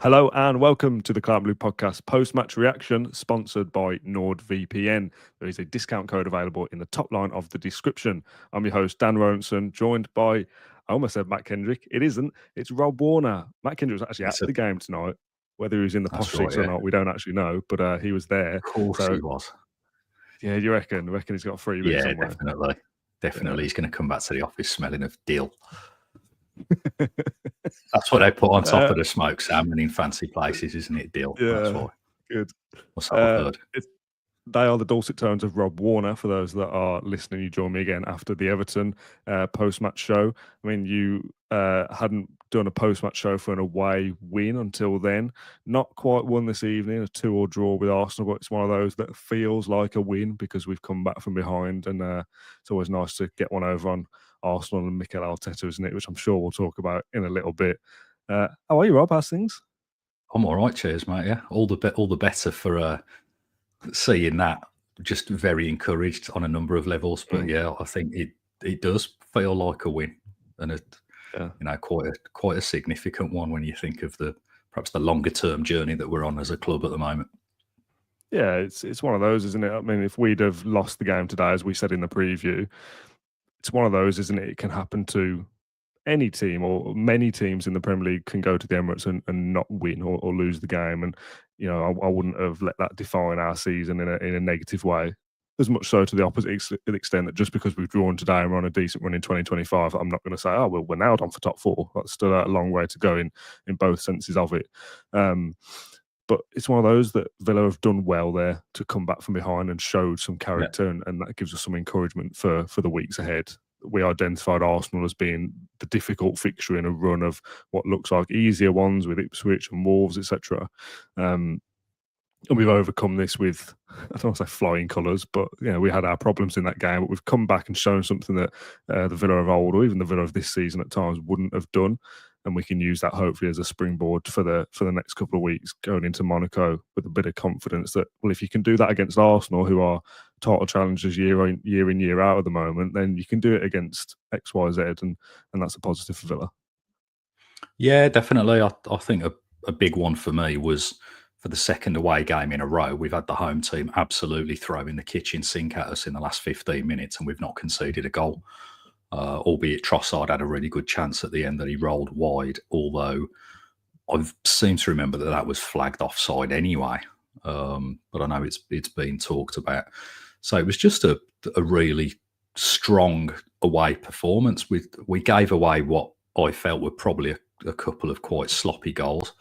Hello and welcome to the Cloud Blue Podcast post-match reaction, sponsored by NordVPN. There is a discount code available in the top line of the description. I'm your host, Dan Rolinson, joined by, I almost said Matt Kendrick. It isn't. It's Rob Warner. Matt Kendrick was actually at the game tonight. Whether he was in the posh seats or not, we don't actually know, but he was there. Of course he was. Yeah, you reckon? He's got a freebie somewhere? Definitely. Definitely. He's going to come back to the office smelling of dill. That's what they put on top of the smoked salmon in fancy places, isn't it? Dill. Yeah, that's why. Good. What's that I've heard? They are the dulcet tones of Rob Warner. For those that are listening, you join me again after the Everton post-match show. I mean, you hadn't done a post-match show for an away win until then. Not quite won this evening, a 2-2 draw with Arsenal, but it's one of those that feels like a win because we've come back from behind, and it's always nice to get one over on Arsenal and Mikel Arteta, isn't it? Which I'm sure we'll talk about in a little bit. How are you, Rob? How's things? I'm all right, cheers, mate. Yeah, all the better for seeing that. Just very encouraged on a number of levels, but yeah, I think it does feel like a win, and quite a significant one when you think of perhaps the longer term journey that we're on as a club at the moment. Yeah, it's one of those, isn't it? I mean, if we'd have lost the game today, as we said in the preview, it's one of those, isn't it? It can happen to any team, or many teams in the Premier League can go to the Emirates and not win or lose the game. And, you know, I wouldn't have let that define our season in a negative way. As much so to the opposite extent that just because we've drawn today and we're on a decent run in 2025, I'm not going to say, oh, well, we're nailed on for top four. That's still a long way to go in both senses of it. But it's one of those that Villa have done well there to come back from behind and showed some character, and that gives us some encouragement for the weeks ahead. We identified Arsenal as being the difficult fixture in a run of what looks like easier ones with Ipswich and Wolves, etc. And we've overcome this with, I don't want to say flying colours, but we had our problems in that game, but we've come back and shown something that the Villa of old, or even the Villa of this season at times, wouldn't have done. And we can use that hopefully as a springboard for the next couple of weeks going into Monaco with a bit of confidence that, well, if you can do that against Arsenal, who are title challengers year in, year out at the moment, then you can do it against X, Y, Z, and that's a positive for Villa. Yeah, definitely. I think a big one for me was for the second away game in a row, we've had the home team absolutely throwing the kitchen sink at us in the last 15 minutes, and we've not conceded a goal. Albeit Trossard had a really good chance at the end that he rolled wide, although I seem to remember that was flagged offside anyway. But I know it's been talked about. So it was just a really strong away performance. We gave away what I felt were probably a couple of quite sloppy goals.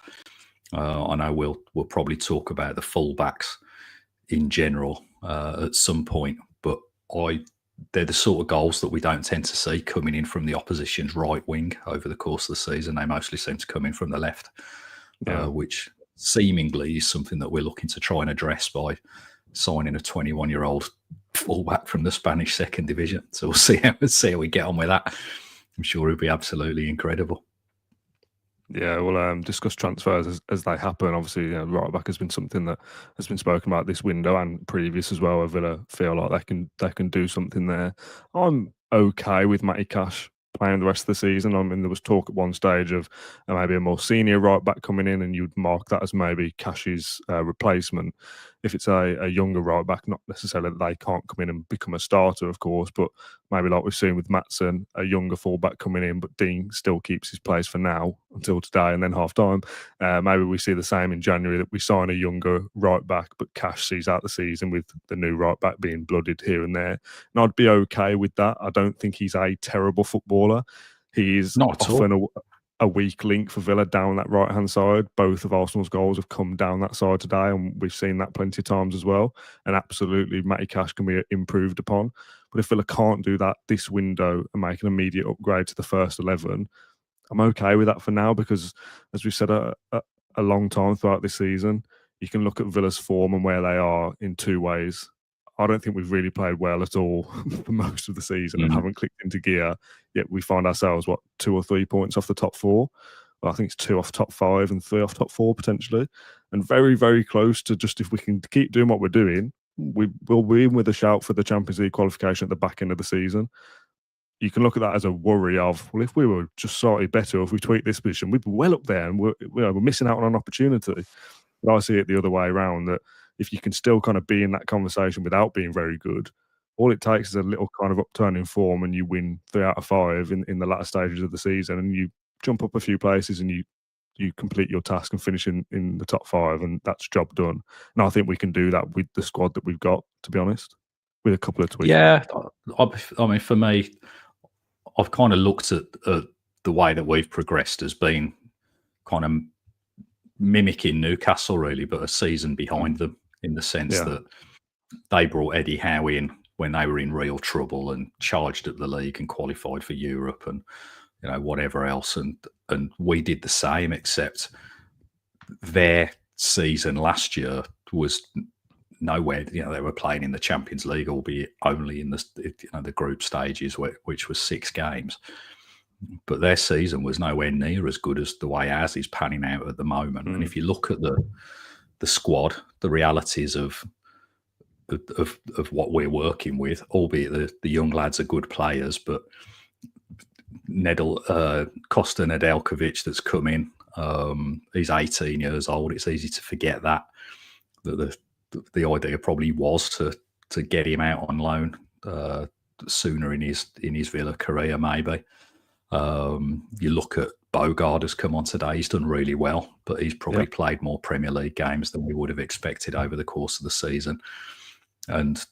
I know we'll probably talk about the fullbacks in general at some point, but they're the sort of goals that we don't tend to see coming in from the opposition's right wing over the course of the season. They mostly seem to come in from the left, which seemingly is something that we're looking to try and address by signing a 21-year-old fullback from the Spanish second division. So we'll see how we get on with that. I'm sure it'll be absolutely incredible. Yeah, we'll discuss transfers as they happen. Obviously, right back has been something that has been spoken about this window and previous as well. Villa feel like they can do something there. I'm okay with Matty Cash playing the rest of the season. I mean, there was talk at one stage of maybe a more senior right back coming in, and you'd mark that as maybe Cash's replacement. If it's a younger right back, not necessarily that they can't come in and become a starter, of course, but maybe like we've seen with Matson, a younger fullback coming in, but Dean still keeps his place for now until today and then half time. Maybe we see the same in January, that we sign a younger right back, but Cash sees out the season with the new right back being blooded here and there. And I'd be okay with that. I don't think he's a terrible footballer. He is often a weak link for Villa down that right-hand side. Both of Arsenal's goals have come down that side today, and we've seen that plenty of times as well. And absolutely, Matty Cash can be improved upon. But if Villa can't do that this window and make an immediate upgrade to the first 11, I'm okay with that for now, because, as we've said a long time throughout this season, you can look at Villa's form and where they are in two ways. I don't think we've really played well at all for most of the season and haven't clicked into gear. Yet we find ourselves, 2 or 3 points off the top four? Well, I think it's 2 off top 5 and 3 off top 4 potentially. And very, very close to, just if we can keep doing what we're doing, we will be in with a shout for the Champions League qualification at the back end of the season. you can look at that as a worry of, well, if we were just slightly better, if we tweak this position, we'd be well up there, and we're missing out on an opportunity. But I see it the other way around, that if you can still kind of be in that conversation without being very good, all it takes is a little kind of upturn in form, and you win 3 out of 5 in the latter stages of the season, and you jump up a few places, and you complete your task and finish in the top 5, and that's job done. And I think we can do that with the squad that we've got, to be honest, with a couple of tweaks. Yeah, I mean, for me, I've kind of looked at the way that we've progressed as being kind of mimicking Newcastle, really, but a season behind them, in the sense that they brought Eddie Howe in when they were in real trouble and charged at the league and qualified for Europe and whatever else, and we did the same, except their season last year was nowhere. They were playing in the Champions League, albeit only in the group stages, which was 6 games. But their season was nowhere near as good as the way ours is panning out at the moment. And if you look at the squad, the realities of what we're working with, albeit the young lads are good players, but Costa Nedeljkovic that's come in, he's 18 years old. It's easy to forget that the idea probably was to get him out on loan sooner in his Villa career, maybe. You look at Bogard has come on today. He's done really well, but he's probably played more Premier League games than we would have expected over the course of the season. And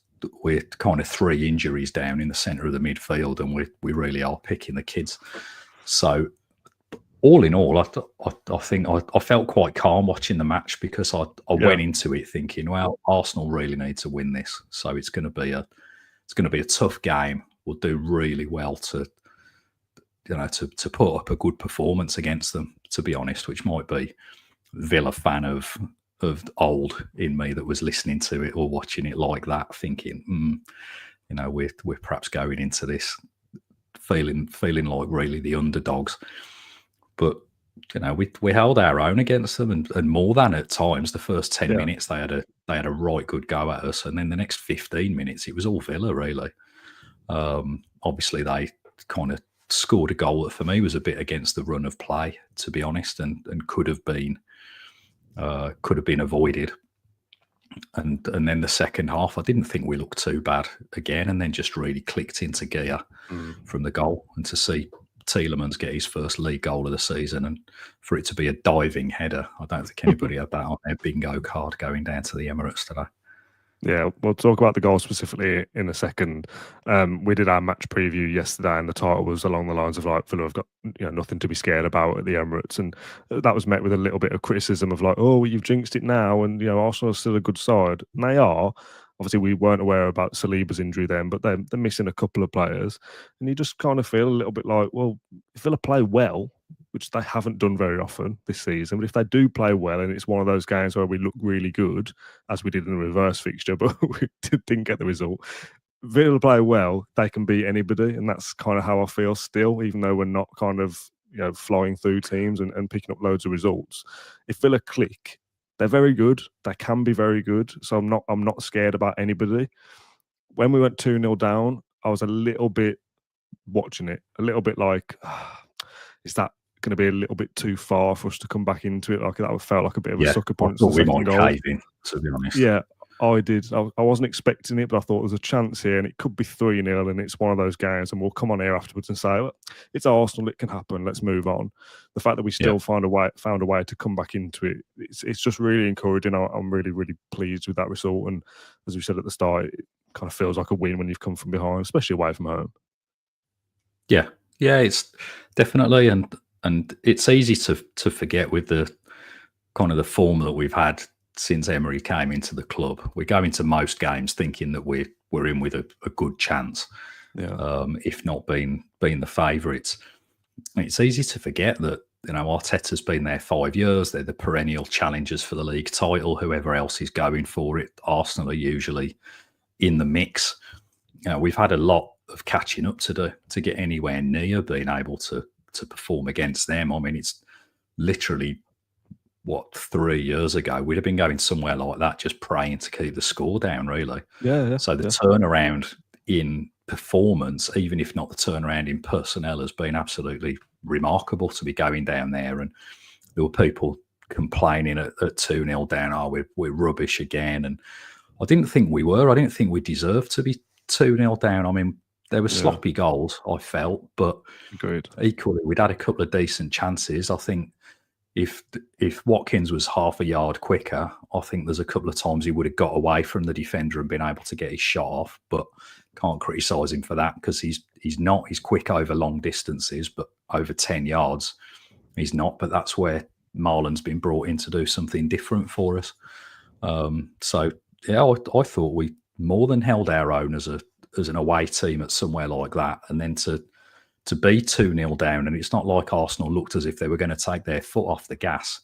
we're kind of 3 injuries down in the centre of the midfield, and we really are picking the kids. So all in all, I think I felt quite calm watching the match, because I went into it thinking, well, Arsenal really need to win this, so it's going to be a tough game. We'll do really well to put up a good performance against them, to be honest, which might be Villa fan of old in me that was listening to it or watching it like that, thinking, we're perhaps going into this feeling like really the underdogs. But we held our own against them, and more than at times. The first 10 minutes they had a right good go at us, and then the next 15 minutes it was all Villa, really. Obviously they kind of scored a goal that for me was a bit against the run of play, to be honest, and could have been avoided. And then the second half, I didn't think we looked too bad again, and then just really clicked into gear from the goal. And to see Tielemans get his first league goal of the season, and for it to be a diving header, I don't think anybody had that on their bingo card going down to the Emirates today. Yeah, we'll talk about the goal specifically in a second. We did our match preview yesterday, and the title was along the lines of like, Villa have got nothing to be scared about at the Emirates, and that was met with a little bit of criticism of like, oh, well, you've jinxed it now, and Arsenal are still a good side. And they are. Obviously, we weren't aware about Saliba's injury then, but they're missing a couple of players, and you just kind of feel a little bit like, well, if Villa play well, which they haven't done very often this season, but if they do play well, and it's one of those games where we look really good, as we did in the reverse fixture, but we didn't get the result. Villa play well, they can beat anybody, and that's kind of how I feel still, even though we're not kind of flying through teams and picking up loads of results. If Villa click, they're very good. They can be very good. So I'm not scared about anybody. When we went 2-0 down, I was a little bit watching it, a little bit like, is that going to be a little bit too far for us to come back into it? Like that felt like a bit of a sucker punch. We might cave in, to be honest. Yeah, I did. I wasn't expecting it, but I thought there's a chance here, and it could be 3-0, and it's one of those games, and we'll come on here afterwards and say, well, it's Arsenal, it can happen, let's move on. The fact that we still found a way to come back into it, it's just really encouraging. I'm really, really pleased with that result, and as we said at the start, it kind of feels like a win when you've come from behind, especially away from home. Yeah, it's definitely, and it's easy to forget with the kind of the form that we've had since Emery came into the club. We go into most games thinking that we're in with a good chance, if not being the favourites. It's easy to forget that Arteta's been there 5 years. They're the perennial challengers for the league title. Whoever else is going for it, Arsenal are usually in the mix. We've had a lot of catching up to do to get anywhere near being able to perform against them. I mean, it's literally 3 years ago we'd have been going somewhere like that, just praying to keep the score down, really. Yeah. So the turnaround in performance, even if not the turnaround in personnel, has been absolutely remarkable to be going down there. And there were people complaining at 2-0 down, oh, we're rubbish again. And I didn't think we were. I didn't think we deserved to be 2-0 down. I mean, there were sloppy goals, I felt, but Agreed. equally, we'd had a couple of decent chances. I think if Watkins was half a yard quicker, I think there's a couple of times he would have got away from the defender and been able to get his shot off. But can't criticise him for that, because he's not. He's quick over long distances, but over 10 yards, he's not. But that's where Marlon's been brought in to do something different for us. So yeah, I thought we more than held our own as an away team at somewhere like that, and then to be 2-0 down, and it's not like Arsenal looked as if they were going to take their foot off the gas.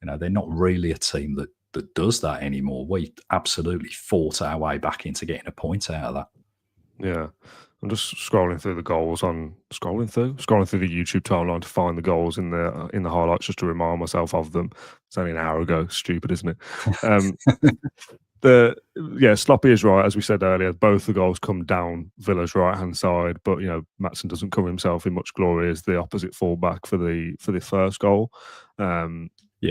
You know, they're not really a team that does that anymore. We absolutely fought our way back into getting a point out of that. Yeah. I'm just scrolling through the goals scrolling through the YouTube timeline to find the goals in the highlights, just to remind myself of them. It's only an hour ago. Stupid, isn't it? Sloppy is right. As we said earlier, both the goals come down Villa's right-hand side, but Matson doesn't cover himself in much glory as the opposite fullback for the first goal.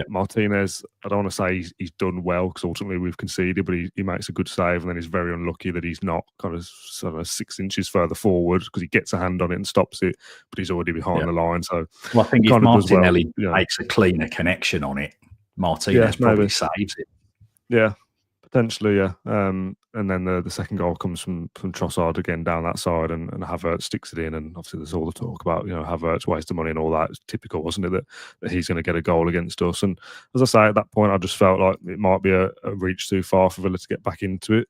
Martinez, I don't want to say he's done well, because ultimately we've conceded, but he makes a good save, and then he's very unlucky that he's not kind of sort of 6 inches further forward, because he gets a hand on it and stops it, but he's already behind the line. So I think if Martinelli makes a cleaner connection on it, Martinez probably saves it. Yeah, potentially, yeah. And then the second goal comes from Trossard again down that side, and Havertz sticks it in. And obviously there's all the talk about Havertz wasting money and all that. It's typical, wasn't it, that he's going to get a goal against us? And as I say, at that point I just felt like it might be a reach too far for Villa to get back into it.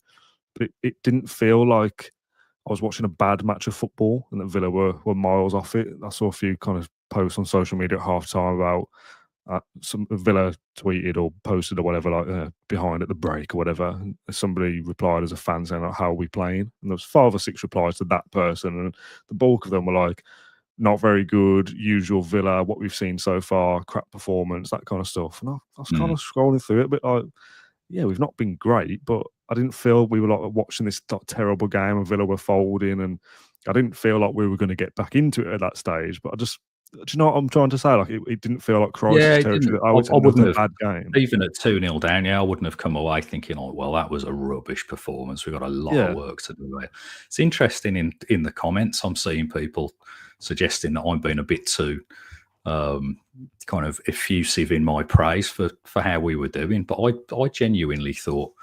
But it didn't feel like I was watching a bad match of football and that Villa were miles off it. I saw a few kind of posts on social media at half time about some Villa tweeted or posted or whatever, like behind at the break or whatever. And somebody replied as a fan saying, like, how are we playing? And there was 5 or 6 replies to that person, and the bulk of them were like, not very good, usual Villa, what we've seen so far, crap performance, that kind of stuff. And I was kind of scrolling through it, but like, yeah, we've not been great, but I didn't feel we were like watching this terrible game and Villa were folding, and I didn't feel like we were going to get back into it at that stage. But do you know what I'm trying to say? Like, it didn't feel like crisis territory. I wouldn't have bad game. Even at 2-0 down, I wouldn't have come away thinking, oh, well, that was a rubbish performance. We've got a lot of work to do there. It's interesting in the comments, I'm seeing people suggesting that I'm being a bit too kind of effusive in my praise for how we were doing. But I genuinely thought,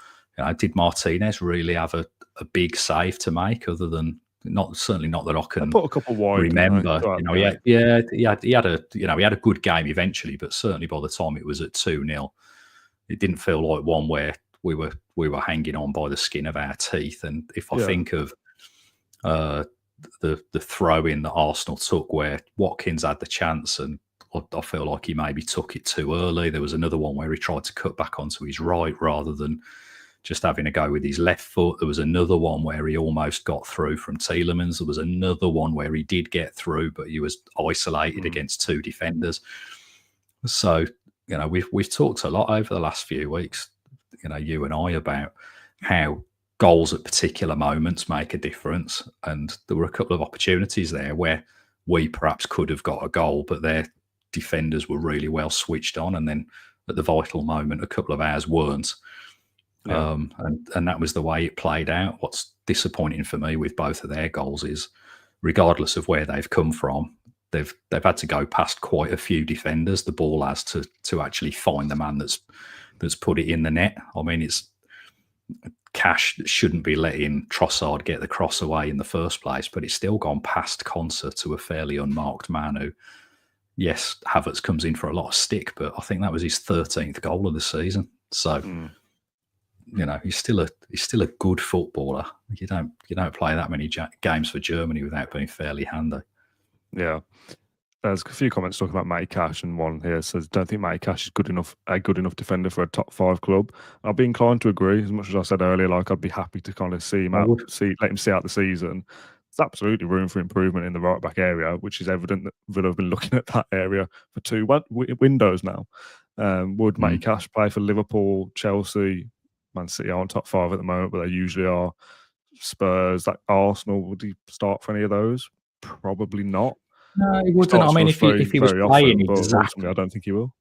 did Martinez really have a big save to make, other than certainly not that I can put a couple wide, remember. He had a good game eventually, but certainly by the time it was at 2-0, it didn't feel like one where we were hanging on by the skin of our teeth. And if I think of the throw in that Arsenal took, where Watkins had the chance, and I feel like he maybe took it too early. There was another one where he tried to cut back onto his right rather than just having a go with his left foot. There was another one where he almost got through from Tielemans. There was another one where he did get through, but he was isolated against 2 defenders. So, we've talked a lot over the last few weeks, you and I, about how goals at particular moments make a difference. And there were a couple of opportunities there where we perhaps could have got a goal, but their defenders were really well switched on. And then at the vital moment, a couple of ours weren't. And that was the way it played out. What's disappointing for me with both of their goals is, regardless of where they've come from, they've had to go past quite a few defenders. The ball has to actually find the man that's put it in the net. I mean, it's Cash shouldn't be letting Trossard get the cross away in the first place, but it's still gone past Concert to a fairly unmarked man who, yes, Havertz comes in for a lot of stick, but I think that was his 13th goal of the season. So. He's still a good footballer. You don't play that many games for Germany without being fairly handy. Yeah, there's a few comments talking about Matty Cash, and one here says, "Don't think Matty Cash is a good enough defender for a top 5 club." I'd be inclined to agree. As much as I said earlier, like, I'd be happy to kind of see him out, let him see out the season. There's absolutely room for improvement in the right back area, which is evident that Villa have been looking at that area for 2 windows now. Would Matty Cash play for Liverpool, Chelsea? Man City aren't top 5 at the moment, but they usually are. Spurs, like Arsenal, would he start for any of those? Probably not. No, he He wouldn't. I starts for mean, us if he was very playing often, but ultimately, exactly, I don't think he will.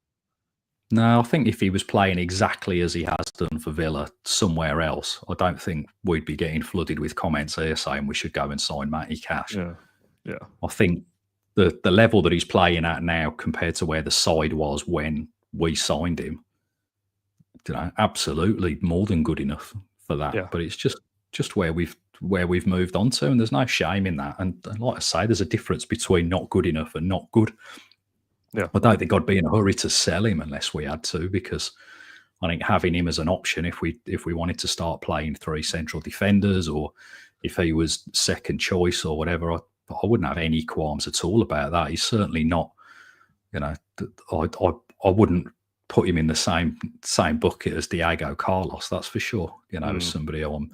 no, I think if he was playing exactly as he has done for Villa somewhere else, I don't think we'd be getting flooded with comments here saying we should go and sign Matty Cash. Yeah, yeah, I think the level that he's playing at now compared to where the side was when we signed him, absolutely more than good enough for that. yeah. But it's just where we've moved on to, and there's no shame in that. And like I say, there's a difference between not good enough and not good. Yeah. I don't think I'd be in a hurry to sell him unless we had to, because I think having him as an option, if we wanted to start playing 3 central defenders, or if he was second choice or whatever, I wouldn't have any qualms at all about that. He's certainly not, I wouldn't put him in the same bucket as Diego Carlos. That's for sure. As somebody I'm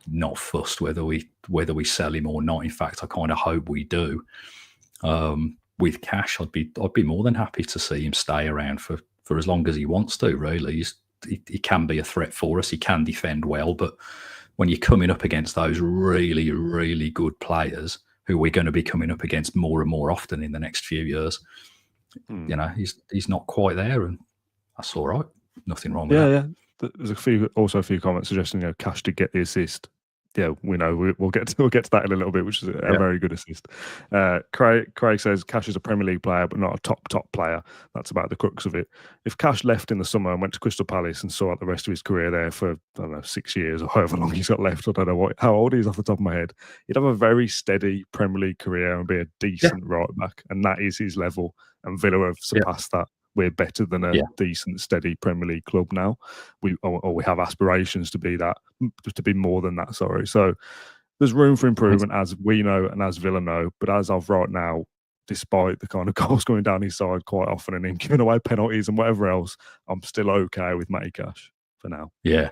not fussed whether we sell him or not. In fact, I kind of hope we do. With Cash, I'd be more than happy to see him stay around for as long as he wants to. Really, he can be a threat for us. He can defend well, but when you're coming up against those really, really good players who we're going to be coming up against more and more often in the next few years, he's not quite there, and that's all right. Nothing wrong with that. Yeah. There's a few comments suggesting Cash did get the assist. Yeah, we know we'll get to that in a little bit, which is a very good assist. Craig says Cash is a Premier League player, but not a top player. That's about the crux of it. If Cash left in the summer and went to Crystal Palace and saw out the rest of his career there for, I don't know, 6 years or however long he's got left, I don't know how old he is off the top of my head, he'd have a very steady Premier League career and be a decent right back, and that is his level. And Villa have surpassed that. We're better than a decent, steady Premier League club now. We have aspirations to be that, to be more than that. Sorry. So there's room for improvement, as we know and as Villa know. But as of right now, despite the kind of goals going down his side quite often and him giving away penalties and whatever else, I'm still okay with Matty Cash for now. Yeah.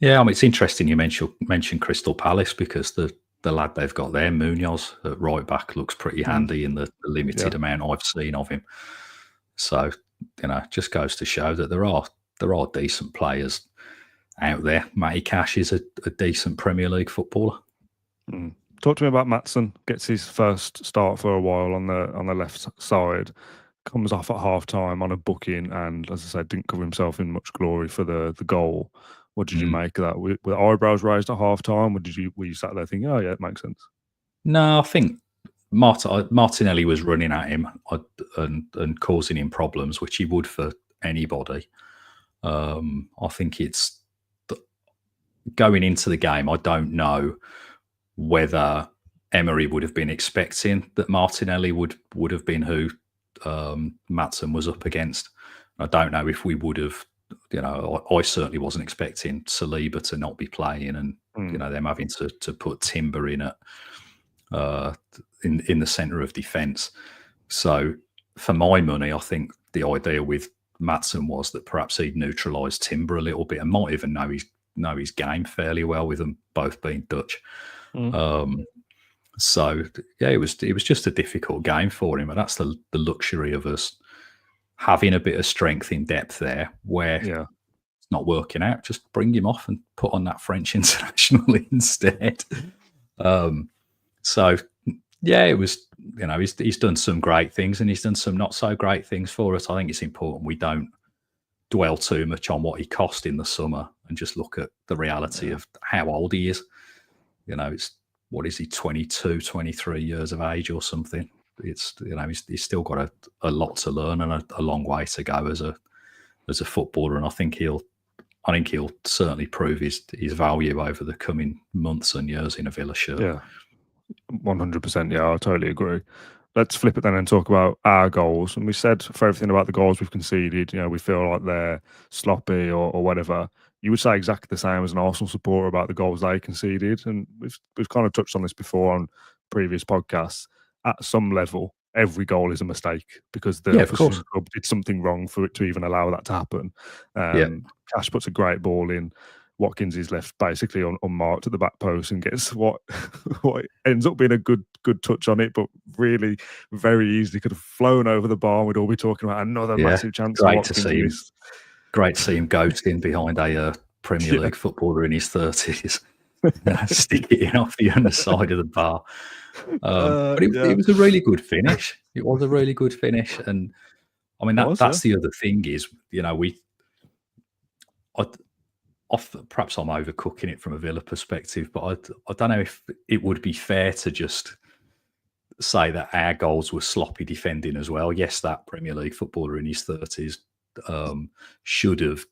I mean, it's interesting you mentioned Crystal Palace, because the lad they've got there, Munoz at right back, looks pretty handy in the limited amount I've seen of him. So, just goes to show that there are decent players out there. Matty Cash is a decent Premier League footballer. Talk to me about Matson. Gets his first start for a while on the left side. Comes off at half time on a booking, and as I said, didn't cover himself in much glory for the goal. What did you make of that? Were eyebrows raised at half time, or were you sat there thinking, oh yeah, it makes sense? No, I think Martinelli was running at him and causing him problems, which he would for anybody. I think it's going into the game, I don't know whether Emery would have been expecting that Martinelli would have been who Matson was up against. I don't know if we would have, I certainly wasn't expecting Saliba to not be playing, and them having to put Timber in at in the centre of defence. So for my money, I think the idea with Matson was that perhaps he'd neutralise Timber a little bit and might even know his game fairly well, with them both being Dutch. So yeah, it was just a difficult game for him, and that's the luxury of us having a bit of strength in depth there, where it's not working out. Just bring him off and put on that French international instead. So yeah, it was, he's done some great things and he's done some not so great things for us. I think it's important we don't dwell too much on what he cost in the summer and just look at the reality of how old he is. It's, what is he, 22, 23 years of age or something? It's, he's still got a lot to learn and a long way to go as a footballer. And I think he'll certainly prove his value over the coming months and years in a Villa shirt. Yeah. 100%. Yeah, I totally agree. Let's flip it then and talk about our goals. And we said for everything about the goals we've conceded, we feel like they're sloppy or whatever. You would say exactly the same as an Arsenal supporter about the goals they conceded. And we've kind of touched on this before on previous podcasts. At some level, every goal is a mistake because the opposition club did something wrong for it to even allow that to happen. Cash puts a great ball in. Watkins is left basically unmarked at the back post and gets what ends up being a good touch on it, but really very easily could have flown over the bar. We'd all be talking about another massive chance. Great to see him. Great to see him ghosting behind a Premier League footballer in his 30s. stick it in off the underside of the bar. But it was a really good finish. It was a really good finish, and I mean that's the other thing is, you know, perhaps I'm overcooking it from a Villa perspective, but I don't know if it would be fair to just say that our goals were sloppy defending as well. Yes, that Premier League footballer in his 30s should have,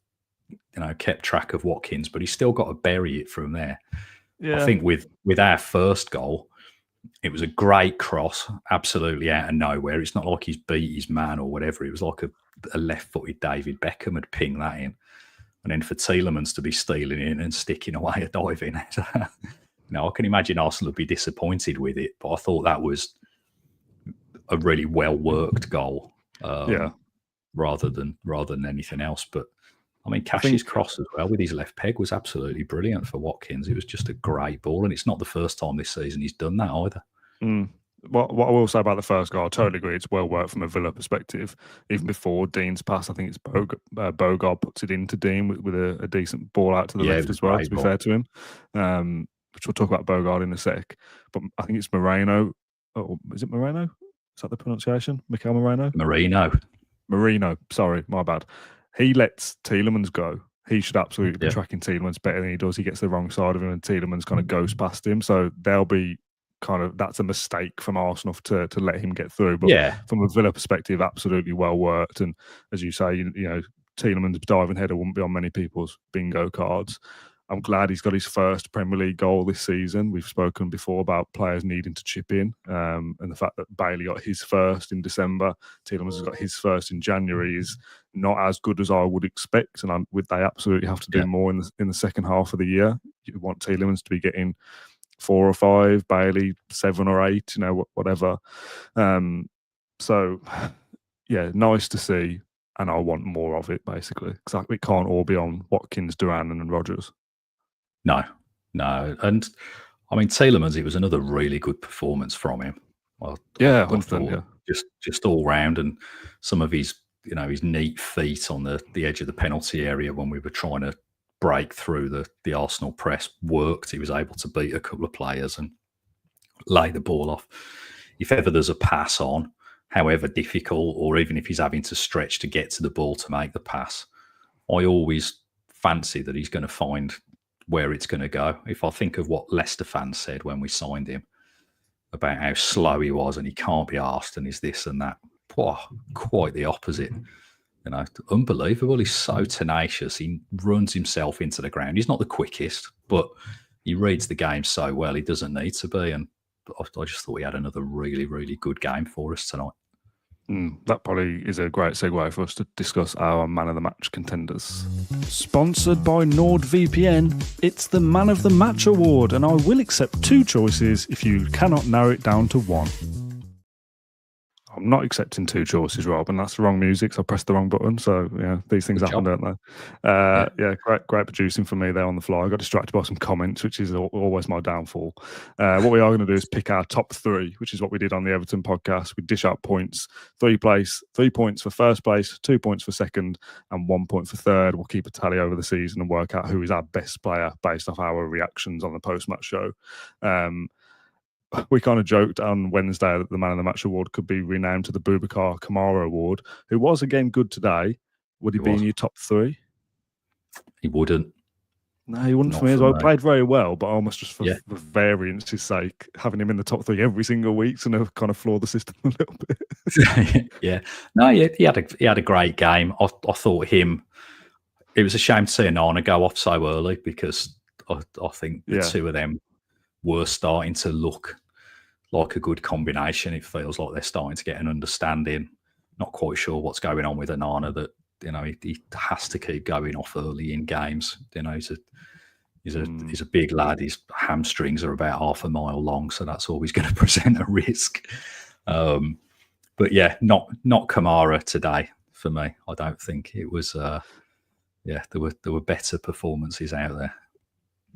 you know, kept track of Watkins, but he's still got to bury it from there. I think with our first goal, it was a great cross, absolutely out of nowhere. It's not like he's beat his man or whatever. It was like a left-footed David Beckham had pinged that in. And then for Tielemans to be stealing in and sticking away a dive in. Now, I can imagine Arsenal would be disappointed with it, but I thought that was a really well-worked goal rather than anything else. But, I mean, Cash's cross as well with his left peg was absolutely brilliant for Watkins. It was just a great ball, and it's not the first time this season he's done that either. What I will say about the first goal, I totally agree. It's well worked from a Villa perspective. Even before Dean's pass, I think it's Bogard puts it into Dean with a decent ball out to the left as well, to be fair to him. Which we'll talk about Bogard in a sec. But I think it's Moreno. Oh, is it Moreno? Is that the pronunciation? Mikel Moreno? Marino. Sorry, my bad. He lets Tielemans go. He should absolutely be tracking Tielemans better than he does. He gets the wrong side of him and Tielemans kind of goes past him. So they'll be that's a mistake from Arsenal to let him get through. But from a Villa perspective, absolutely well worked. And as you say, you know, Tielemans' diving header wouldn't be on many people's bingo cards. I'm glad he's got his first Premier League goal this season. We've spoken before about players needing to chip in, and the fact that Bailey got his first in December, Tielemans has got his first in January is not as good as I would expect. And they absolutely have to do more in the second half of the year. You want Tielemans to be getting 4 or 5, Bailey 7 or 8, you know, whatever. So, yeah, nice to see, and I want more of it, basically, because it can't all be on Watkins, Duran and Rodgers. No. And, I mean, Tielemans, it was another really good performance from him. I 100%, just all round, and some of his, you know, his neat feet on the edge of the penalty area when we were trying to break through the Arsenal press worked. He was able to beat a couple of players and lay the ball off. If ever there's a pass on, however difficult, or even if he's having to stretch to get to the ball to make the pass, I always fancy that he's going to find where it's going to go. If I think of what Leicester fans said when we signed him about how slow he was and he can't be arsed and he's this and that, quite the opposite. You know, unbelievable. He's so tenacious. He runs himself into the ground. He's not the quickest, but he reads the game so well. He doesn't need to be. And I just thought he had another really, really good game for us tonight. That probably is a great segue for us to discuss our Man of the Match contenders. Sponsored by NordVPN, it's the Man of the Match award, and I will accept 2 choices if you cannot narrow it down to 1. I'm not accepting 2 choices, Rob, and that's the wrong music, so I pressed the wrong button. So, yeah, these things happen, don't they? Great producing for me there on the fly. I got distracted by some comments, which is always my downfall. What we are going to do is pick our top 3, which is what we did on the Everton podcast. We dish out points, 3 points for first place, 2 points for second, and 1 point for third. We'll keep a tally over the season and work out who is our best player based off our reactions on the post-match show. We kind of joked on Wednesday that the Man of the Match award could be renamed to the Boubacar Kamara award, who was again good today. Would he be in your top 3? He wouldn't. No, he wouldn't for me as well. Played very well, but almost just for variance's sake, having him in the top 3 every single week's going to kind of floor the system a little bit. He had a great game. I thought it was a shame to see Onana go off so early, because I think the two of them were starting to look like a good combination. It feels like they're starting to get an understanding. Not quite sure what's going on with Onana, that, you know, he has to keep going off early in games. You know, he's a big lad. His hamstrings are about half a mile long, so that's always going to present a risk. But yeah, not Kamara today for me. I don't think it was. There were better performances out there.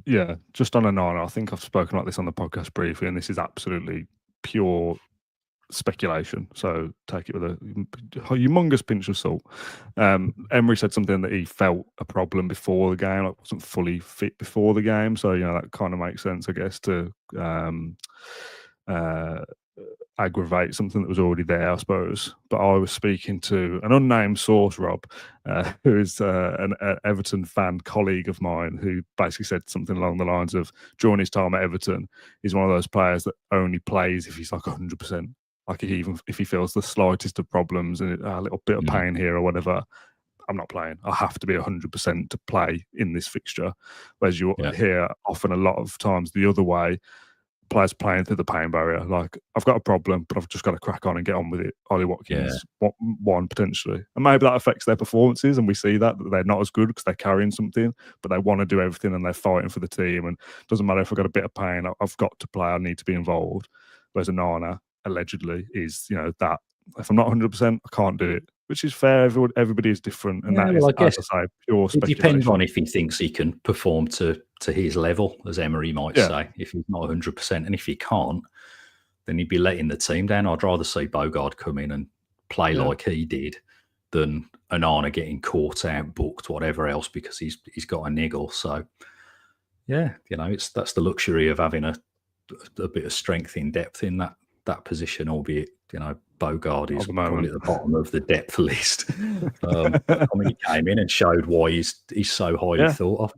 Yeah, just on Onana, I think I've spoken about this on the podcast briefly, and this is absolutely pure speculation, so take it with a humongous pinch of salt. Emery said something that he felt a problem before the game, like wasn't fully fit before the game. So that kind of makes sense, I guess, to aggravate something that was already there, I suppose. But I was speaking to an unnamed source, Rob, who is an Everton fan colleague of mine, who basically said something along the lines of, during his time at Everton, he's one of those players that only plays if he's like 100%. Like even if he feels the slightest of problems and a little bit of pain here or whatever, I'm not playing. I have to be 100% to play in this fixture. Whereas you hear often a lot of times the other way, players playing through the pain barrier. Like, I've got a problem, but I've just got to crack on and get on with it. Ollie Watkins, one potentially. And maybe that affects their performances, and we see that they're not as good because they're carrying something, but they want to do everything and they're fighting for the team. And it doesn't matter if I've got a bit of pain, I've got to play, I need to be involved. Whereas Onana, allegedly, is, that if I'm not 100%, I can't do it. Which is fair. Everybody is different, and that is, I guess, as I say, pure speculation. It depends on if he thinks he can perform to his level, as Emery might say. If he's not 100%, and if he can't, then he'd be letting the team down. I'd rather see Bogard come in and play like he did than Onana getting caught out, booked, whatever else, because he's got a niggle. So, that's the luxury of having a bit of strength in depth in that position, albeit Bogard is probably at the bottom of the depth list. He came in and showed why he's so highly thought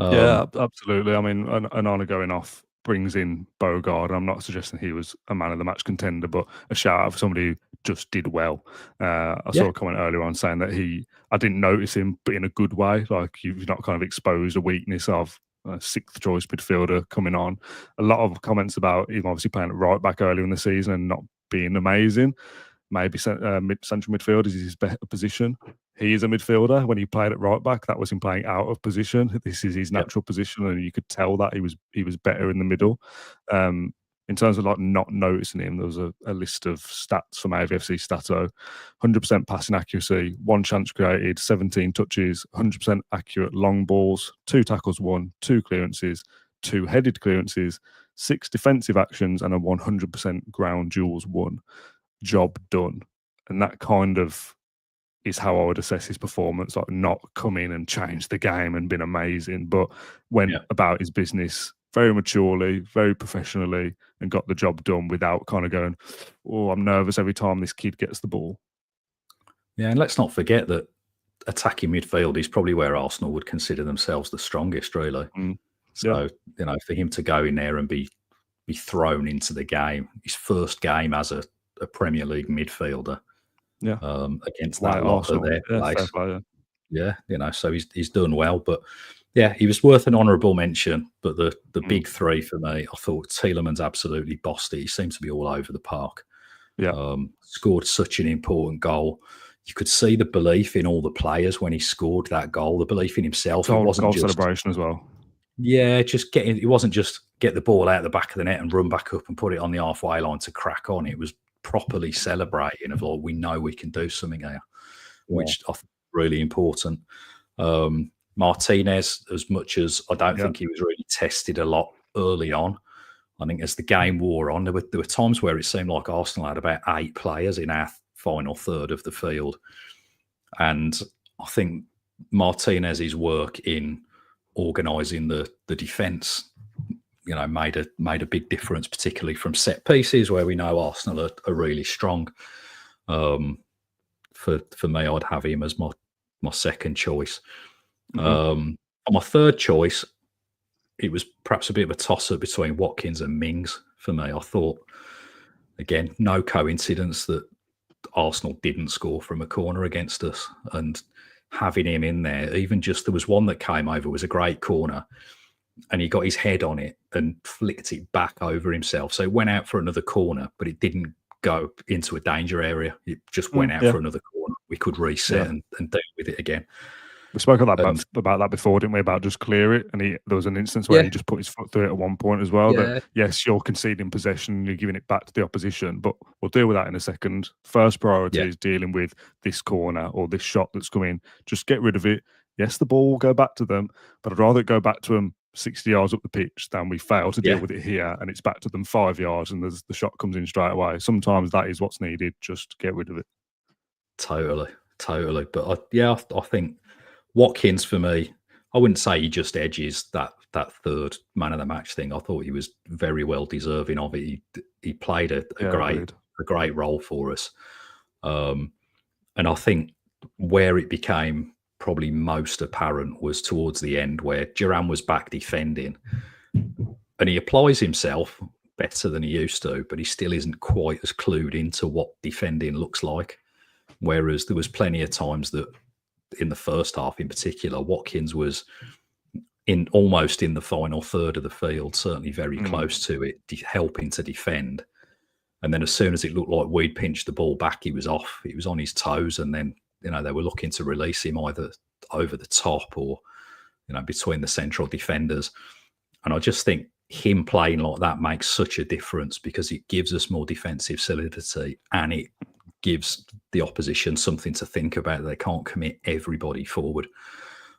of. Absolutely. I mean, Onana going off brings in Bogard. I'm not suggesting he was a man of the match contender, but a shout out for somebody who just did well. I saw a comment earlier on saying that I didn't notice him, but in a good way. Like, you've not kind of exposed a weakness of a sixth choice midfielder coming on. A lot of comments about him obviously playing at right back earlier in the season and not being amazing. Maybe central midfield is his better position. He is a midfielder. When he played at right back, that was him playing out of position. This is his natural position, and you could tell that he was better in the middle. In terms of like not noticing him, there was a list of stats from AVFC Stato: 100% passing accuracy, 1 chance created, 17 touches, 100% accurate long balls, 2 tackles won, 2 clearances, 2 headed clearances, 6 defensive actions, and a 100% ground duels won. Job done. And that kind of is how I would assess his performance. Like, not come in and change the game and been amazing, but went about his business very maturely, very professionally, and got the job done without kind of going, oh, I'm nervous every time this kid gets the ball. Yeah, and let's not forget that attacking midfield is probably where Arsenal would consider themselves the strongest, really. So, for him to go in there and be thrown into the game, his first game as a Premier League midfielder, against that lot of their place. So he's done well. But he was worth an honourable mention. But the big three for me, I thought Tielemans absolutely bossed it. He seemed to be all over the park. Scored such an important goal. You could see the belief in all the players when he scored that goal, the belief in himself. It wasn't just celebration as well. Yeah, it wasn't just get the ball out the back of the net and run back up and put it on the halfway line to crack on. It was properly celebrating of, like, we know we can do something here, which I think is really important. Martinez, as much as I don't think he was really tested a lot early on, I think as the game wore on, there were times where it seemed like Arsenal had about 8 players in our final third of the field. And I think Martinez's work in organising the defence, made a big difference, particularly from set pieces where we know Arsenal are really strong. For me, I'd have him as my second choice. On my third choice, it was perhaps a bit of a toss-up between Watkins and Mings for me. I thought, again, no coincidence that Arsenal didn't score from a corner against us, and having him in there, even just there was one that came over, was a great corner, and he got his head on it and flicked it back over himself. So it went out for another corner, but it didn't go into a danger area. It just went out for another corner. We could reset and deal with it again. We spoke about that before, didn't we? About just clear it. And there was an instance where he just put his foot through it at one point as well. That, yes, you're conceding possession, you're giving it back to the opposition, but we'll deal with that in a second. First priority is dealing with this corner or this shot that's coming. Just get rid of it. Yes, the ball will go back to them, but I'd rather it go back to them 60 yards up the pitch, then we fail to deal Yeah. with it here, and it's back to them 5 yards, and the shot comes in straight away. Sometimes that is what's needed. Just get rid of it. Totally. But I think Watkins, for me, I wouldn't say he just edges that third man of the match thing. I thought he was very well deserving of it. He played a great role for us, and I think where it became probably most apparent was towards the end, where Duran was back defending, and he applies himself better than he used to, but he still isn't quite as clued into what defending looks like. Whereas there was plenty of times that in the first half in particular, Watkins was almost in the final third of the field, certainly very close to it, helping to defend. And then as soon as it looked like we'd pinched the ball back, he was off. He was on his toes, and then they were looking to release him either over the top or between the central defenders. And I just think him playing like that makes such a difference, because it gives us more defensive solidity, and it gives the opposition something to think about. They can't commit everybody forward.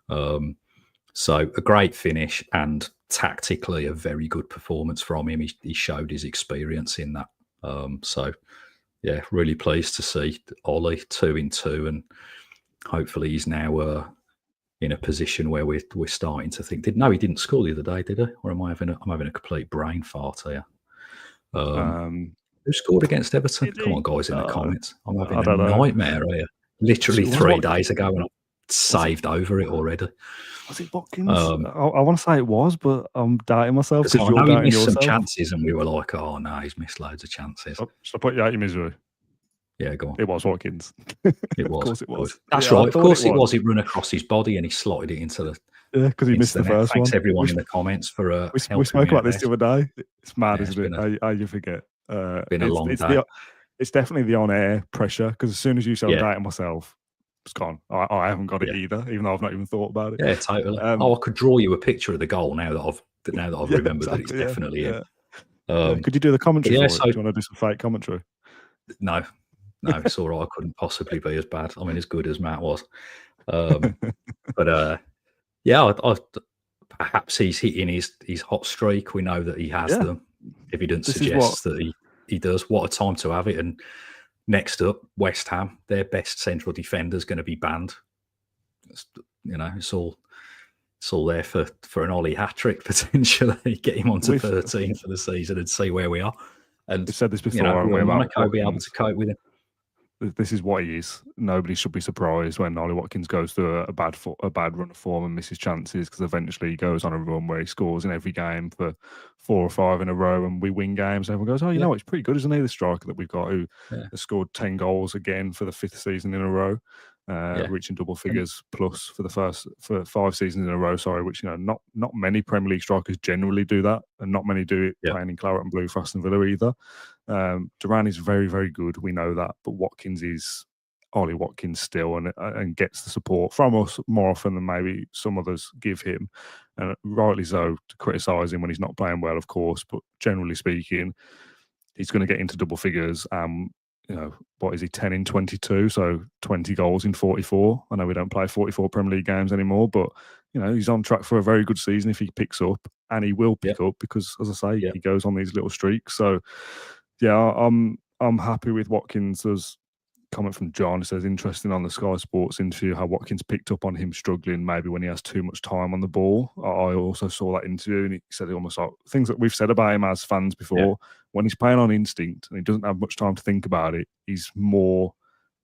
So a great finish, and tactically a very good performance from him. He showed his experience in that. So yeah, really pleased to see Ollie 2-2, and hopefully he's now in a position where we're starting to think. He didn't score the other day, did he? Or I'm having a complete brain fart here. Who scored against Everton? Come on, guys, in the comments. I'm having a nightmare here. Literally 3 days ago, and I've saved over it already. Was it Watkins? I want to say it was, but I'm doubting myself. Because I know he missed some chances, and we were like, oh no, he's missed loads of chances. Should I put you out your misery? Yeah, go on. It was Watkins. It was. Of course it was. That's right. Of course it was. He run across his body and he slotted it into the. Yeah, because he missed the first one. Thanks everyone in the comments for. We spoke about this the other day. It's mad, isn't it? How you forget? Been a long day. It's definitely the on-air pressure, because as soon as you say I'm doubting myself, it's gone. I haven't got it either, even though I've not even thought about it. Yeah, totally. I could draw you a picture of the goal now that I've remembered that it's definitely in. Could you do the commentary? Do you want to do some fake commentary? No, it's all right. I couldn't possibly be as bad. I mean, as good as Matt was. But perhaps he's hitting his hot streak. We know that he has them. Evidence suggests that he does. What a time to have it. And next up, West Ham, their best central defender is going to be banned. It's all there for an Ollie hat-trick, potentially. Get him onto 13 for the season and see where we are. And we've said this before. Monaco be able to cope with him. This is what he is. Nobody should be surprised when Ollie Watkins goes through a bad run of form and misses chances, because eventually he goes on a run where he scores in every game for 4 or 5 in a row, and we win games. Everyone goes, "Oh, you know, it's pretty good, isn't he? The striker that we've got who has scored 10 goals again for the 5th season in a row, reaching double figures plus for 5 seasons in a row. Sorry, which not many Premier League strikers generally do that, and not many do it playing in claret and blue for Aston Villa either. Duran is very, very good. We know that, but Watkins is Ollie Watkins still, and gets the support from us more often than maybe some others give him, and rightly so, to criticise him when he's not playing well, of course. But generally speaking, he's going to get into double figures. What is he, 10 in 22, so 20 goals in 44. I know we don't play 44 Premier League games anymore, but he's on track for a very good season if he picks up, and he will pick up, because, as I say, he goes on these little streaks. So I'm happy with Watkins. There's a comment from John. It says, interesting on the Sky Sports interview how Watkins picked up on him struggling maybe when he has too much time on the ball. I also saw that interview, and he said it almost like things that we've said about him as fans before. When he's playing on instinct and he doesn't have much time to think about it, he's more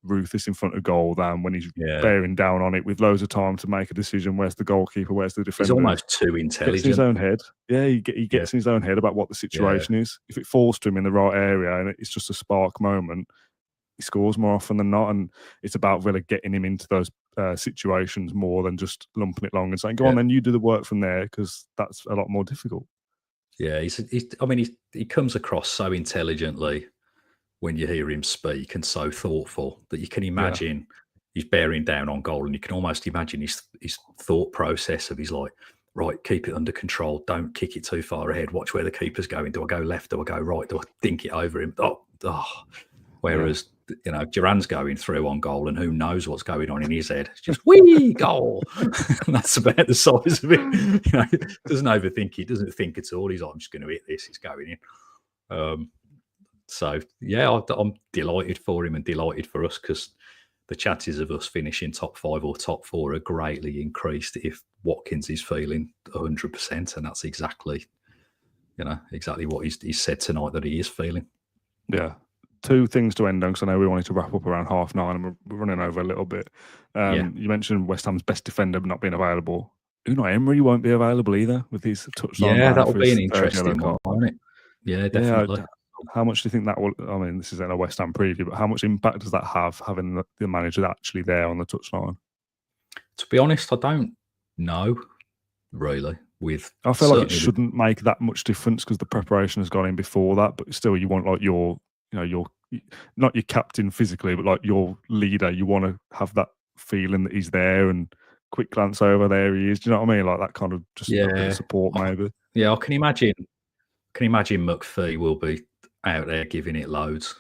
ruthless in front of goal than when he's bearing down on it with loads of time to make a decision. Where's the goalkeeper? Where's the defender? He's almost too intelligent. Gets in his own head. Yeah, he gets in his own head about what the situation is. If it falls to him in the right area and it's just a spark moment, he scores more often than not. And it's about really getting him into those situations more than just lumping it long and saying, go on, then you do the work from there, because that's a lot more difficult. Yeah, he comes across so intelligently when you hear him speak, and so thoughtful that you can imagine he's bearing down on goal, and you can almost imagine his thought process of he's like, right, keep it under control, don't kick it too far ahead, watch where the keeper's going, do I go left, do I go right, do I dink it over him? Whereas Duran's going through on goal, and who knows what's going on in his head. It's just wee goal. That's about the size of it. Doesn't overthink. He doesn't think at all. He's like, I'm just going to hit this. It's going in. So yeah, I'm delighted for him and delighted for us, because the chances of us finishing top 5 or top 4 are greatly increased if Watkins is feeling 100%, and that's exactly what he's said tonight that he is feeling. Yeah. 2 things to end on, because I know we wanted to wrap up around 9:30 and we're running over a little bit. You mentioned West Ham's best defender not being available. Unai Emery won't be available either with his touchline. Yeah, that'll be an interesting one, won't it? Yeah, definitely. Yeah, how much do you think that will? I mean, this isn't a West Ham preview, but how much impact does that have, having the manager actually there on the touchline? To be honest, I don't know really. I feel like it shouldn't make that much difference, because the preparation has gone in before that. But still, you want like your not your captain physically, but like your leader. You want to have that feeling that he's there, and quick glance over, there he is. Do you know what I mean? Like that kind of just a bit of support, maybe. Yeah, I can imagine. McPhee will be out there giving it loads.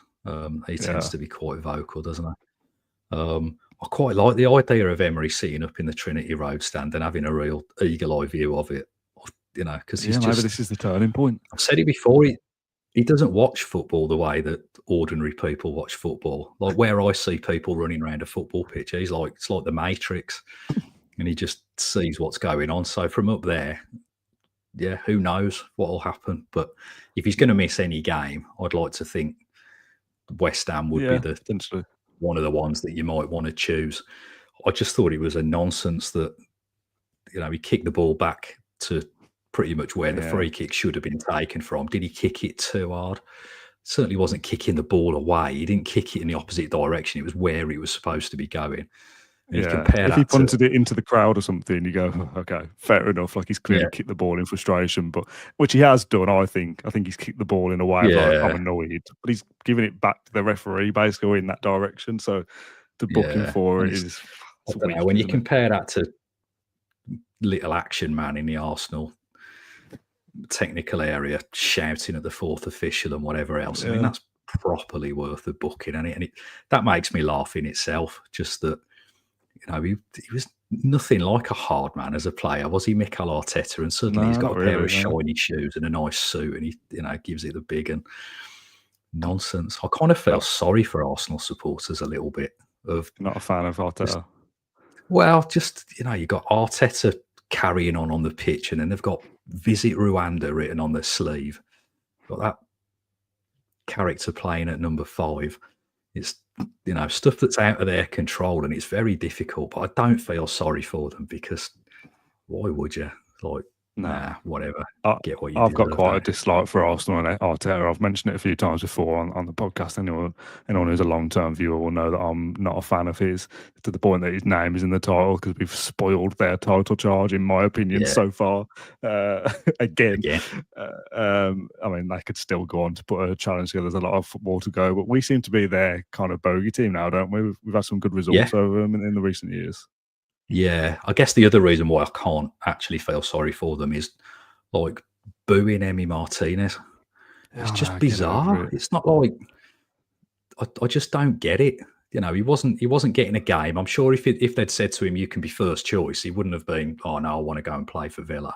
He tends to be quite vocal, doesn't he? I quite like the idea of Emery sitting up in the Trinity Road stand and having a real eagle-eye view of it. Because he's maybe this is the turning point. I've said it before. He doesn't watch football the way that ordinary people watch football. Like where I see people running around a football pitch, it's like the Matrix, and he just sees what's going on. So from up there, yeah, who knows what will happen? But if he's going to miss any game, I'd like to think West Ham would be one of the ones that you might want to choose. I just thought it was a nonsense that he kicked the ball back to pretty much where the free kick should have been taken from. Did he kick it too hard? Certainly wasn't kicking the ball away. He didn't kick it in the opposite direction. It was where it was supposed to be going. If he punted it into the crowd or something, you go, okay, fair enough. Like he's clearly kicked the ball in frustration, but which he has done. I think he's kicked the ball in a way of I'm annoyed, but he's giving it back to the referee basically in that direction. So to book him for it is. I don't know, when you compare that to little action man in the Arsenal technical area shouting at the 4th official and whatever else. I mean, that's properly worth the booking, and that makes me laugh in itself. Just that. He was nothing like a hard man as a player, was he, Mikel Arteta? And suddenly he's got a pair of shiny shoes and a nice suit, and he gives it the big and nonsense. I kind of felt sorry for Arsenal supporters a little bit. Not a fan of Arteta. Well, just you got Arteta carrying on the pitch, and then they've got "Visit Rwanda" written on their sleeve. Got that character playing at number 5. It's stuff that's out of their control, and it's very difficult. But I don't feel sorry for them, because why would you? Like, nah, whatever. Get what you. I've got quite a dislike for Arsenal and Arteta. I've mentioned it a few times before on the podcast. Anyone who's a long-term viewer will know that I'm not a fan of his, to the point that his name is in the title, because we've spoiled their title charge, in my opinion, so far. Again. I mean, they could still go on to put a challenge together. There's a lot of football to go, but we seem to be their kind of bogey team now, don't we? We've had some good results over them in the recent years. Yeah, I guess the other reason why I can't actually feel sorry for them is like booing Emi Martinez. It's just bizarre. It's not like I just don't get it. He wasn't getting a game. I'm sure if they'd said to him, "You can be first choice," he wouldn't have been, "Oh no, I want to go and play for Villa."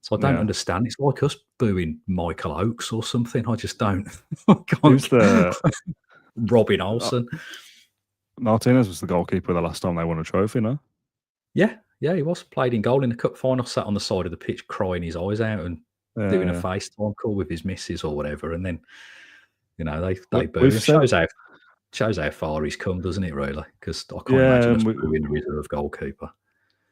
So I don't understand. It's like us booing Michael Oakes or something. I just don't. Who's the Robin Olsen? Martinez was the goalkeeper the last time they won a trophy, no? Yeah, he was. Played in goal in the cup final, sat on the side of the pitch crying his eyes out and doing a FaceTime call with his missus or whatever. And then, they boo. It shows how far he's come, doesn't it, really? Because I can't imagine us booing a reserve goalkeeper.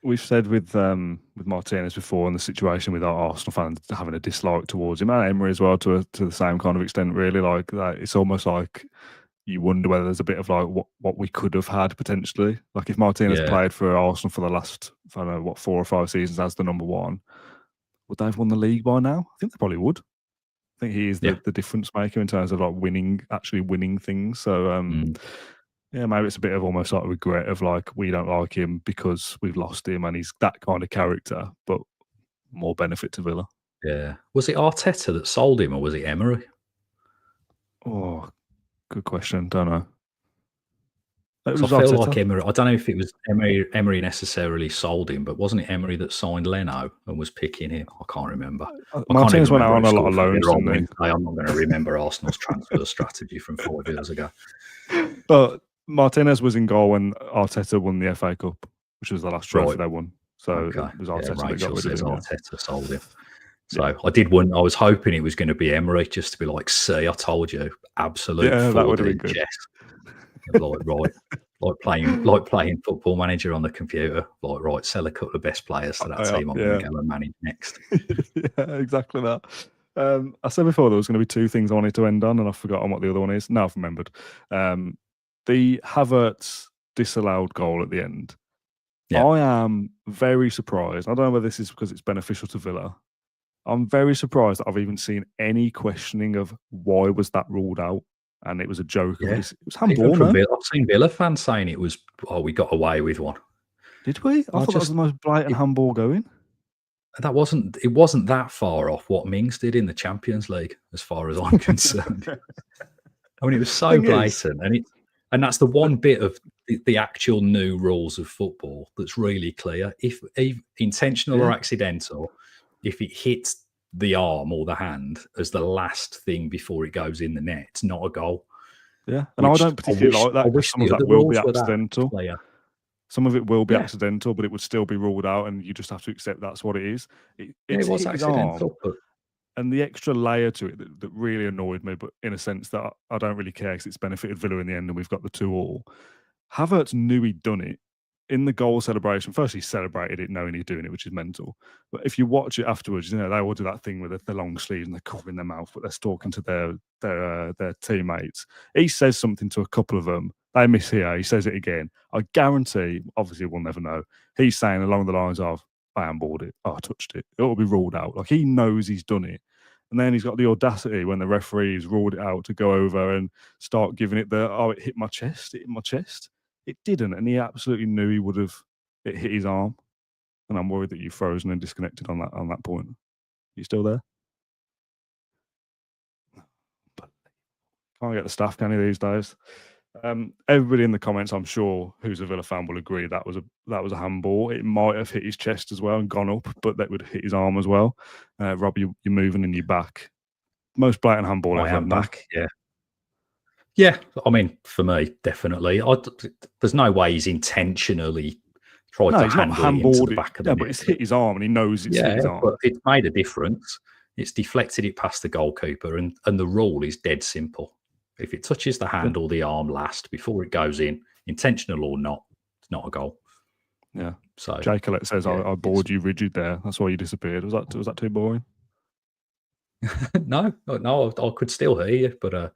We've said with Martinez before, and the situation with our Arsenal fans having a dislike towards him, and Emery as well, to the same kind of extent, really. Like that, it's almost like you wonder whether there's a bit of like what we could have had potentially. Like if Martinez played for Arsenal for the last, I don't know, 4 or 5 seasons as the number 1, would they have won the league by now? I think they probably would. I think he is the difference maker in terms of like actually winning things. So maybe it's a bit of almost like regret of like, we don't like him because we've lost him and he's that kind of character, but more benefit to Villa. Yeah. Was it Arteta that sold him, or was it Emery? Oh, good question. Don't know. It So was I feel Arteta. like Emery. I don't know if it was Emery necessarily sold him, but wasn't it Emery that signed Leno and was picking him? I can't remember. I can't Martinez even went remember out on who a lot of scored for loans, Villa on didn't he? Wednesday. I'm not going to remember Arsenal's transfer strategy from 5 years ago. But Martinez was in goal when Arteta won the FA Cup, which was the last trophy Right. they won. So Okay. it was Arteta that got Rachel rid of says him. Arteta sold him. So I was hoping it was going to be Emery, just to be like, see, I told you, absolute that would have been 4D good. chess. Like playing Football Manager on the computer. Like, right, sell a couple of best players to that team I'm going to go and manage next. Yeah, exactly that. I said before there was going to be two things I wanted to end on, and I've forgotten what the other one is. Now I've remembered. The Havertz disallowed goal at the end. Yeah. I am very surprised. I don't know whether this is because it's beneficial to Villa. I'm very surprised that I've even seen any questioning of why was that ruled out, and it was a joke. Yeah. It was handball, no? I've seen Villa fans saying it was, we got away with one. Did we? I thought that was the most blatant handball going. It wasn't that far off what Mings did in the Champions League, as far as I'm concerned. I mean, it was so blatant, and that's the one bit of the actual new rules of football that's really clear. If intentional or accidental, if it hits the arm or the hand as the last thing before it goes in the net, it's not a goal. Yeah, and I don't particularly like that because some of that will be accidental. Some of it will be accidental, but it would still be ruled out, and you just have to accept that's what it is. It was accidental, and the extra layer to it that really annoyed me, but in a sense that I don't really care because it's benefited Villa in the end, and we've got the 2-2. Havertz knew he'd done it in the goal celebration. First, he celebrated it knowing he's doing it, which is mental. But if you watch it afterwards, they all do that thing with the long sleeves and they're covering their mouth, but they're talking to their teammates. He says something to a couple of them. They mishear. He says it again. I guarantee, obviously we'll never know, he's saying along the lines of, I handballed it. I touched it. It will be ruled out. Like, he knows he's done it. And then he's got the audacity when the referees ruled it out to go over and start giving it it hit my chest. It hit my chest. It didn't. And he absolutely knew he would have. It hit his arm. And I'm worried that you've frozen and disconnected on that point. You still there? Can't get the staff, can you, these days? Everybody in the comments, I'm sure, who's a Villa fan will agree that was a handball. It might have hit his chest as well and gone up, but that would hit his arm as well. Rob, you're moving and you're back. Most blatant handball ever. I am back. Yeah. I mean, for me, definitely. There's no way he's intentionally tried to handball it into the back of the net. But it's hit his arm and he knows it's hit his arm. But it's made a difference. It's deflected it past the goalkeeper, and the rule is dead simple. If it touches the hand or the arm last before it goes in, intentional or not, it's not a goal. Yeah. So Jay Collette says, I bored you rigid there. That's why you disappeared. Was that too boring? No, I could still hear you, but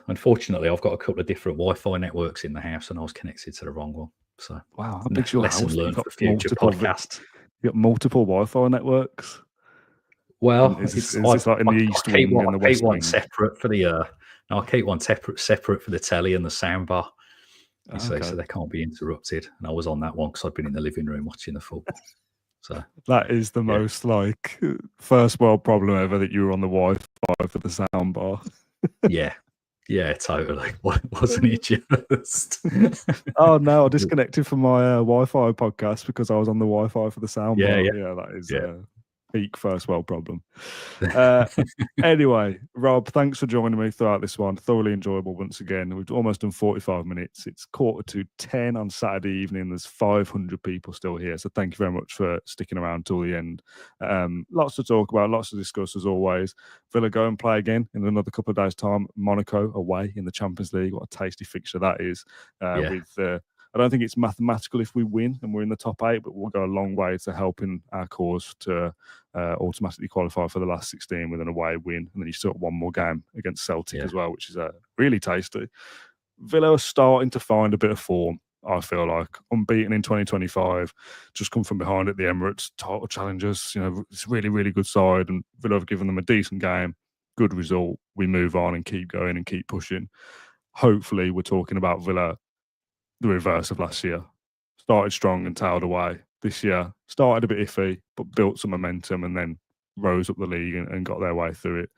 unfortunately, I've got a couple of different Wi-Fi networks in the house, and I was connected to the wrong one. So wow, how big's your lesson house? learned for future podcasts. You got multiple Wi-Fi networks. Well, is this like in the east wing and the west wing? Separate for the. I keep one separate for the telly and the soundbar. So they can't be interrupted. And I was on that one because I'd been in the living room watching the football. So that is the most like first world problem ever, that you were on the Wi-Fi for the soundbar. Yeah, totally. Wasn't it just? Oh no, I disconnected from my Wi-Fi podcast because I was on the Wi-Fi for the soundbar. Yeah, that is peak first world problem. Anyway, Rob, thanks for joining me throughout this one. Thoroughly enjoyable once again. We've almost done 45 minutes. It's 9:45 on Saturday evening. There's 500 people still here. So thank you very much for sticking around till the end. Lots to talk about, lots to discuss as always. Villa go and play again in another couple of days' time. Monaco away in the Champions League. What a tasty fixture that is. I don't think it's mathematical if we win and we're in the top 8, but we'll go a long way to helping our cause to automatically qualify for the last 16 with an away win. And then you still have one more game against Celtic as well, which is really tasty. Villa are starting to find a bit of form, I feel like. Unbeaten in 2025, just come from behind at the Emirates, title challengers. It's a really, really good side, and Villa have given them a decent game, good result. We move on and keep going and keep pushing. Hopefully, we're talking about Villa the reverse of last year. Started strong and tailed away. This year, started a bit iffy, but built some momentum and then rose up the league and got their way through it.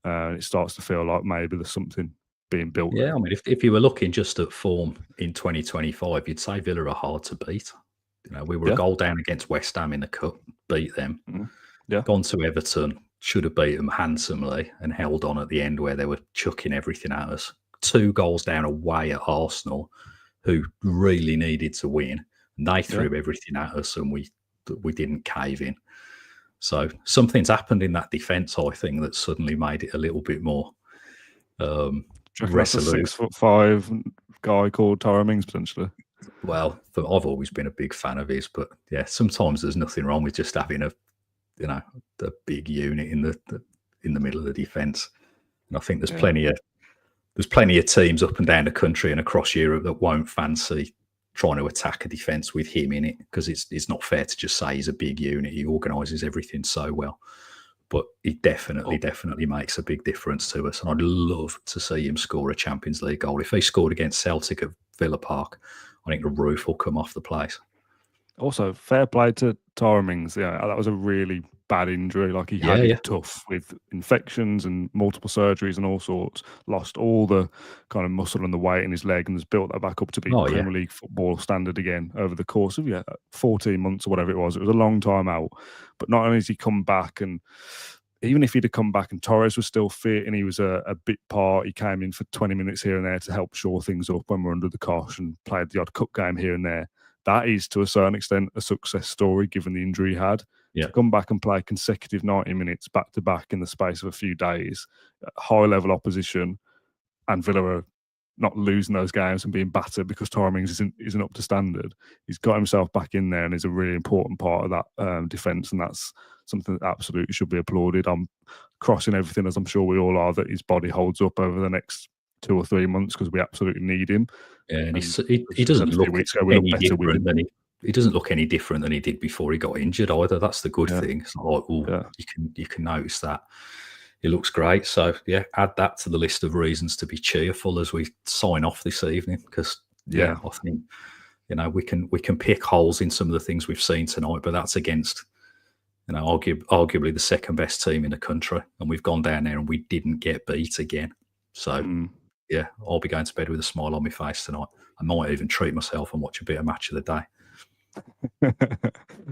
It starts to feel like maybe there's something being built. Yeah, I mean, if you were looking just at form in 2025, you'd say Villa are hard to beat. We were a goal down against West Ham in the cup, beat them. Yeah. Gone to Everton, should have beat them handsomely and held on at the end where they were chucking everything at us. 2 goals down away at Arsenal, who really needed to win. And they threw everything at us and we didn't cave in. So something's happened in that defence, I think, that suddenly made it a little bit more resolute. 6'5" guy called Tyrone Mings potentially. Well, I've always been a big fan of his, but yeah, sometimes there's nothing wrong with just having a big unit in the middle of the defence. And I think there's plenty of teams up and down the country and across Europe that won't fancy trying to attack a defence with him in it, because it's not fair to just say he's a big unit. He organises everything so well. But he definitely makes a big difference to us. And I'd love to see him score a Champions League goal. If he scored against Celtic at Villa Park, I think the roof will come off the place. Also, fair play to Tyrone Mings. Yeah, that was a really bad injury. Like, he had it tough with infections and multiple surgeries and all sorts. Lost all the kind of muscle and the weight in his leg and has built that back up to be Premier League football standard again over the course of 14 months or whatever it was. It was a long time out. But not only has he come back, and even if he'd have come back and Torres was still fit and he was a bit part, he came in for 20 minutes here and there to help shore things up when we're under the cosh and played the odd cup game here and there. That is, to a certain extent, a success story, given the injury he had. Yeah. To come back and play consecutive 90 minutes back-to-back in the space of a few days, high-level opposition, and Villa are not losing those games and being battered because Tyrone Mings isn't up to standard. He's got himself back in there and is a really important part of that defence, and that's something that absolutely should be applauded. I'm crossing everything, as I'm sure we all are, that his body holds up over the next 2 or 3 months, because we absolutely need him. Yeah, and he doesn't look any different than he doesn't look any different than he did before he got injured either. That's the good thing. It's not like, you can notice that. He looks great. So yeah, add that to the list of reasons to be cheerful as we sign off this evening, because I think we can pick holes in some of the things we've seen tonight, but that's against arguably the second best team in the country, and we've gone down there and we didn't get beat again. So yeah, I'll be going to bed with a smile on my face tonight. I might even treat myself and watch a bit of Match of the Day.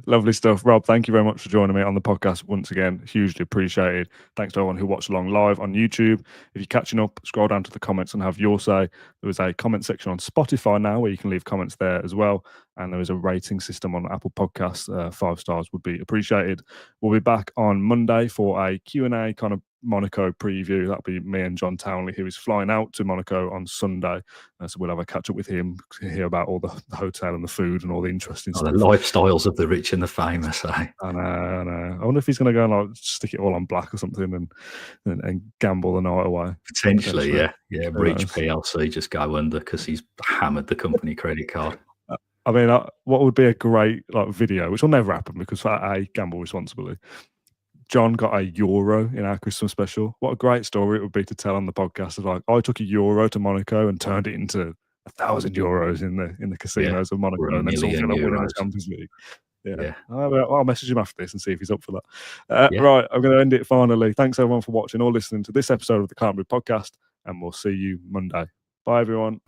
Lovely stuff. Rob, thank you very much for joining me on the podcast once again. Hugely appreciated. Thanks to everyone who watched along live on YouTube. If you're catching up, scroll down to the comments and have your say. There is a comment section on Spotify now where you can leave comments there as well. And there is a rating system on Apple Podcasts. 5 stars would be appreciated. We'll be back on Monday for a Q&A kind of Monaco preview. That'll be me and John Townley, who is flying out to Monaco on Sunday. So we'll have a catch up with him to hear about all the hotel and the food and all the interesting stuff. The lifestyles of the rich and the famous, eh? I know. I wonder if he's going to go and like stick it all on black or something and gamble the night away. Potentially. Yeah. Breach PLC, just go under because he's hammered the company credit card. I mean, what would be a great video, which will never happen because I gamble responsibly. John got a euro in our Christmas special. What a great story it would be to tell on the podcast. Of like, I took a euro to Monaco and turned it into 1,000 euros in the casinos of Monaco, and then someone's going to win in the Champions League. Yeah. I'll message him after this and see if he's up for that. Right, I'm going to end it finally. Thanks everyone for watching or listening to this episode of the Can't Breathe podcast, and we'll see you Monday. Bye everyone.